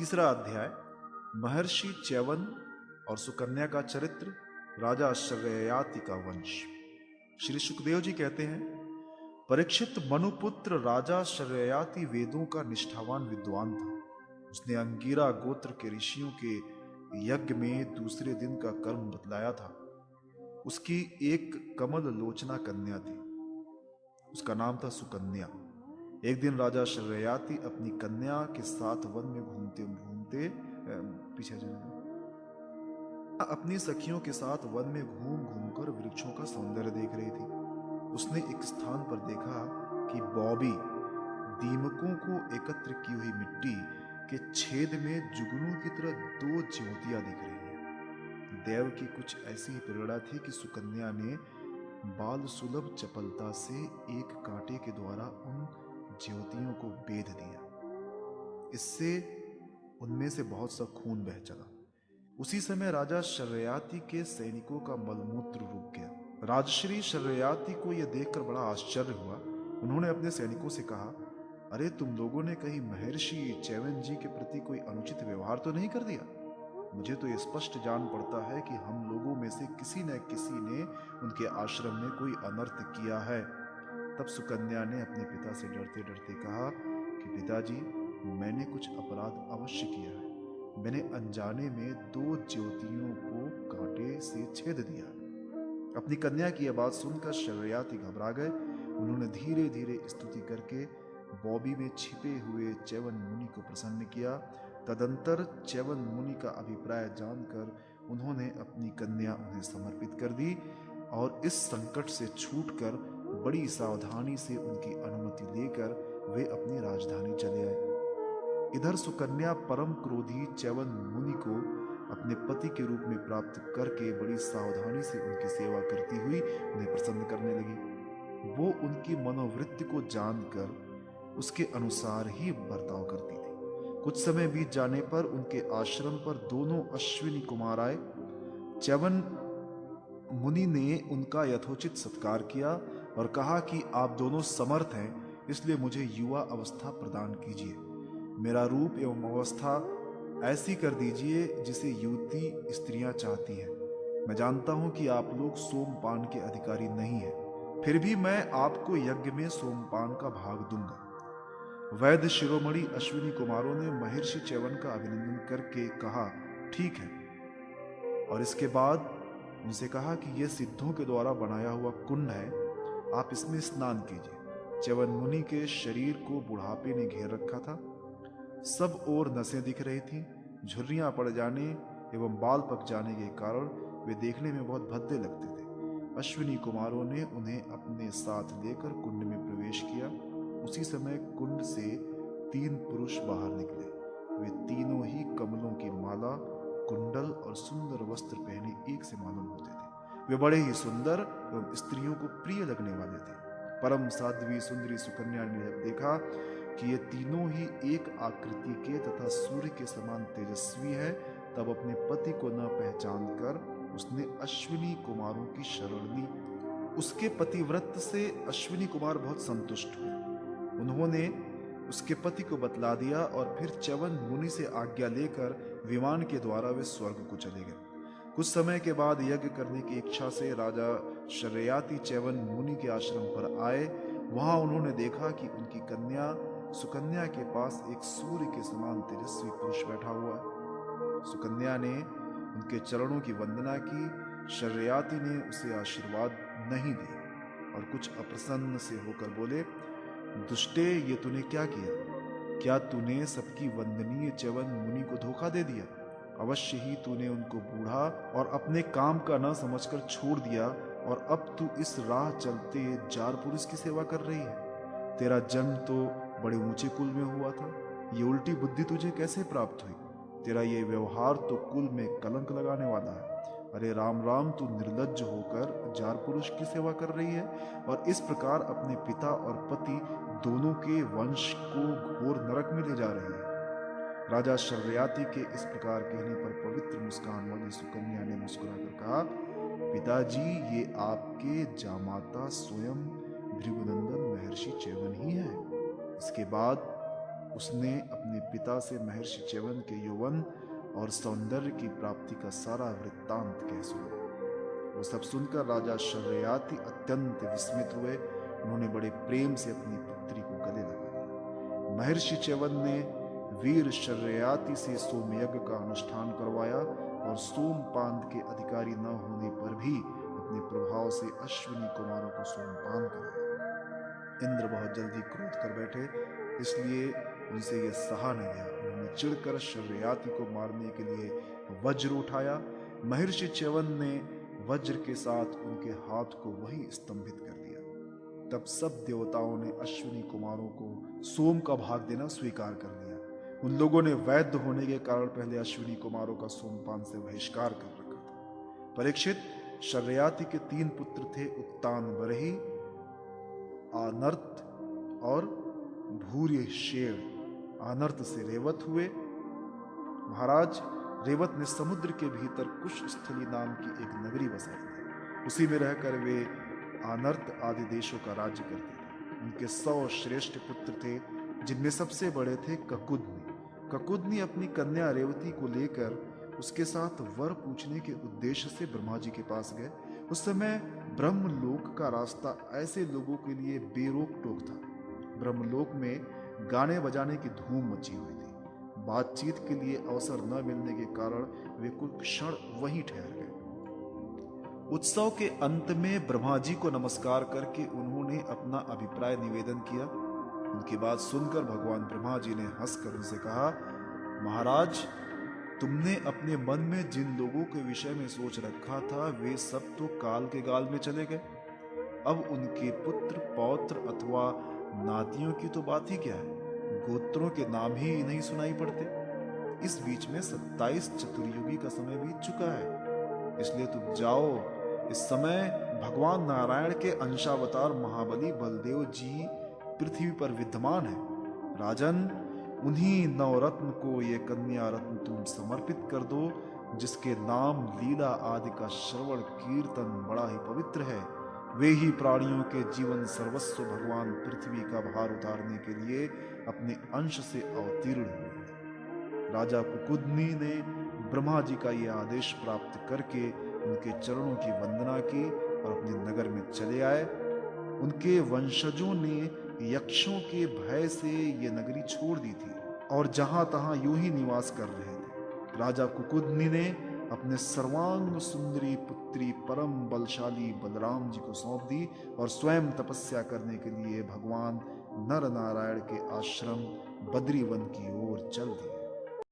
तीसरा अध्याय, महर्षि च्यवन और सुकन्या का चरित्र, राजा शर्ययाति का वंश। श्री सुखदेव जी कहते हैं, परीक्षित मनुपुत्र राजा शर्ययाति वेदों का निष्ठावान विद्वान था। उसने अंगिरा गोत्र के ऋषियों के यज्ञ में दूसरे दिन का कर्म बतलाया था। उसकी एक कमल लोचना कन्या थी, उसका नाम था सुकन्या। एक दिन राजा शर्ययाति अपनी कन्या के साथ वन में घूमते घूमते पीछे अपनी सखियों के साथ वन में घूम घूमकर वृक्षों का सौंदर्य देख रही थी। उसने एक स्थान पर देखा कि बॉबी दीमकों को एकत्र की हुई मिट्टी के छेद में जुगनू की तरह दो ज्योतियां दिख रही हैं। देव की कुछ ऐसी ही प्रेरणा थी कि सुकन्या ने बाल सुलभ चपलता से एक कांटे के द्वारा उन ज्योतियों को बेध दिया। इससे उनमें से बहुत सा खून बह चला। उसी समय राजा शर्ययाति के सैनिकों का मलमूत्र रुक गया। राजश्री शर्ययाति को यह देखकर बड़ा आश्चर्य हुआ। उन्होंने अपने सैनिकों से कहा, अरे तुम लोगों ने कहीं महर्षि च्यवन जी के प्रति कोई अनुचित व्यवहार तो नहीं कर दिया? मुझे तो यह स्पष्ट जान पड़ता है कि हम लोगों में से किसी न किसी ने उनके आश्रम में कोई अनर्थ किया है। तब सुकन्या ने अपने पिता से डरते डरते कहा कि पिताजी, मैंने कुछ अपराध अवश्य किया है। मैंने अनजाने में दो ज्योतियों को कांटे से छेद दिया। अपनी कन्या की यह बात सुनकर शर्ययाति घबरा गए। उन्होंने धीरे धीरे स्तुति करके बॉबी में छिपे हुए च्यवन मुनि को प्रसन्न किया। तदंतर च्यवन मुनि का अभिप्राय जानकर उन्होंने अपनी कन्या उन्हें समर्पित कर दी और इस संकट से छूटकर बड़ी सावधानी से उनकी अनुमति लेकर वे अपनी राजधानी चले आए। इधर सुकन्या परम क्रोधी च्यवन मुनि को अपने पति के रूप में प्राप्त करके बड़ी सावधानी से उनकी सेवा करती हुई उन्हें प्रसन्न करने लगी। वो उनकी मनोवृत्ति को जानकर उसके अनुसार ही बर्ताव करती थी। कुछ समय बीत जाने पर उनके आश्रम पर दोनों अश्विनी कुमार आए। च्यवन मुनि ने उनका यथोचित सत्कार किया और कहा कि आप दोनों समर्थ हैं, इसलिए मुझे युवा अवस्था प्रदान कीजिए। मेरा रूप एवं अवस्था ऐसी कर दीजिए जिसे युवती स्त्रियां चाहती हैं। मैं जानता हूं कि आप लोग सोमपान के अधिकारी नहीं हैं, फिर भी मैं आपको यज्ञ में सोमपान का भाग दूंगा। वैद्य शिरोमणि अश्विनी कुमारों ने महर्षि च्यवन का अभिनंदन करके कहा, ठीक है, और इसके बाद उनसे कहा कि यह सिद्धों के द्वारा बनाया हुआ कुंड है, आप इसमें स्नान कीजिए। च्यवन मुनि के शरीर को बुढ़ापे ने घेर रखा था। सब ओर नसें दिख रही थीं। झुर्रियां पड़ जाने एवं बाल पक जाने के कारण वे देखने में बहुत भद्दे लगते थे। अश्विनी कुमारों ने उन्हें अपने साथ लेकर कुंड में प्रवेश किया। उसी समय कुंड से 3 पुरुष बाहर निकले। वे तीनों ही कमलों की माला, कुंडल और सुंदर वस्त्र पहने एक से मालूम होते थे। वे बड़े ही सुंदर एवं स्त्रियों को प्रिय लगने वाले थे। परम साध्वी सुंदरी सुकन्या ने जब देखा कि ये तीनों ही एक आकृति के तथा सूर्य के समान तेजस्वी हैं, तब अपने पति को न पहचान कर उसने अश्विनी कुमारों की शरण ली। उसके पतिव्रत से अश्विनी कुमार बहुत संतुष्ट हुए। उन्होंने उसके पति को बतला दिया और फिर च्यवन मुनि से आज्ञा लेकर विमान के द्वारा वे स्वर्ग को चले गए। कुछ समय के बाद यज्ञ करने की इच्छा से राजा शर्ययाति च्यवन मुनि के आश्रम पर आए। वहां उन्होंने देखा कि उनकी कन्या सुकन्या के पास एक सूर्य के समान तेजस्वी पुरुष बैठा हुआ है। सुकन्या ने उनके चरणों की वंदना की। शर्ययाति ने उसे आशीर्वाद नहीं दिया और कुछ अप्रसन्न से होकर बोले, दुष्टे, ये तूने क्या किया? क्या तूने सबकी वंदनीय च्यवन मुनि को धोखा दे दिया? अवश्य ही तूने उनको बूढ़ा और अपने काम का न समझकर छोड़ दिया और अब तू इस राह चलते जार पुरुष की सेवा कर रही है। तेरा जन्म तो बड़े ऊंचे कुल में हुआ था, ये उल्टी बुद्धि तुझे कैसे प्राप्त हुई? तेरा ये व्यवहार तो कुल में कलंक लगाने वाला है। अरे राम राम, तू निर्लज्ज होकर जार पुरुष की सेवा कर रही है और इस प्रकार अपने पिता और पति दोनों के वंश को घोर नरक में ले जा रही है। राजा शर्ययाति के इस प्रकार कहने पर पवित्र मुस्कान वाली सुकन्या ने मुस्कुराकर कहा, पिताजी, ये आपके जामाता स्वयं भृगुनंदन महर्षि च्यवन ही है। इसके बाद उसने अपने पिता से महर्षि च्यवन के यौवन और सौंदर्य की प्राप्ति का सारा वृत्तांत कह सुना। वो सब सुनकर राजा शर्ययाति अत्यंत विस्मित हुए। उन्होंने बड़े प्रेम से अपनी पुत्री को गले लगा लिया। महर्षि च्यवन ने वीर शर्ययाति से सोमयज्ञ का अनुष्ठान करवाया और सोमपान के अधिकारी न होने पर भी अपने प्रभाव से अश्विनी कुमारों को सोमपान कराया। इंद्र बहुत जल्दी क्रोध कर बैठे, इसलिए उनसे यह सहा न गया। उन्होंने चिढ़कर शर्ययाति को मारने के लिए वज्र उठाया। महर्षि च्यवन ने वज्र के साथ उनके हाथ को वही स्तंभित कर दिया। तब सब देवताओं ने अश्विनी कुमारों को सोम का भाग देना स्वीकार कर लिया। उन लोगों ने वैद्य होने के कारण पहले अश्विनी कुमारों का सोमपान से बहिष्कार कर रखा था। परीक्षित, शर्ययाति के 3 पुत्र थे, उत्तान बरही, आनर्त और भूर्यशेण। आनर्त से रेवत हुए। महाराज, रेवत ने समुद्र के भीतर कुशस्थली नाम की एक नगरी बसाई थी। उसी में रहकर वे आनर्त आदि देशों का राज्य करते थे। उनके 100 श्रेष्ठ पुत्र थे, जिनमें सबसे बड़े थे ककुदनी। ककुदनी अपनी कन्या रेवती को लेकर उसके साथ वर पूछने के उद्देश्य से ब्रह्मा जी के पास गए। उस समय ब्रह्मलोक का रास्ता ऐसे लोगों के लिए बेरोक टोक था। ब्रह्मलोक में गाने बजाने की धूम मची हुई थी। बातचीत के लिए अवसर न मिलने के कारण वे कुछ क्षण वहीं ठहर गए। उत्सव के अंत में ब्रह्मा जी को नमस्कार करके उन्होंने अपना अभिप्राय निवेदन किया। उनकी बात सुनकर भगवान ब्रह्मा जी ने हंसकर उनसे कहा, महाराज, तुमने अपने मन में जिन लोगों के विषय में सोच रखा था वे सब तो काल के गाल में चले गए। अब उनके पुत्र, पौत्र अथवा नातियों की तो बात ही क्या है, गोत्रों के नाम ही नहीं सुनाई पड़ते। इस बीच में 27 चतुर्युगी का समय बीत चुका है। इसलिए तुम जाओ। इस समय भगवान नारायण के अंशावतार महाबली बलदेव जी पृथ्वी पर विद्यमान है। राजन, उन्हीं नवरत्न को ये कन्या रत्न तुम समर्पित कर दो, जिसके नाम, लीला आदि का श्रवण कीर्तन बड़ा ही पवित्र है। वे ही प्राणियों के जीवन सर्वस्व भगवान पृथ्वी का भार उतारने के लिए अपने अंश से अवतीर्ण हुए। राजा कुकुदनी ने ब्रह्मा जी का यह आदेश प्राप्त करके उनके चरणों की वंदना की और अपने नगर में चले आए। उनके वंशजों ने यक्षों के भय से ये नगरी छोड़ दी थी और जहां तहां यूं ही निवास कर रहे थे। राजा कुकुदनी ने अपने सर्वांग सुंदरी पुत्री परम बलशाली बलराम जी को सौंप दी और स्वयं तपस्या करने के लिए भगवान नर नारायण के आश्रम बद्रीवन की ओर चल दिए।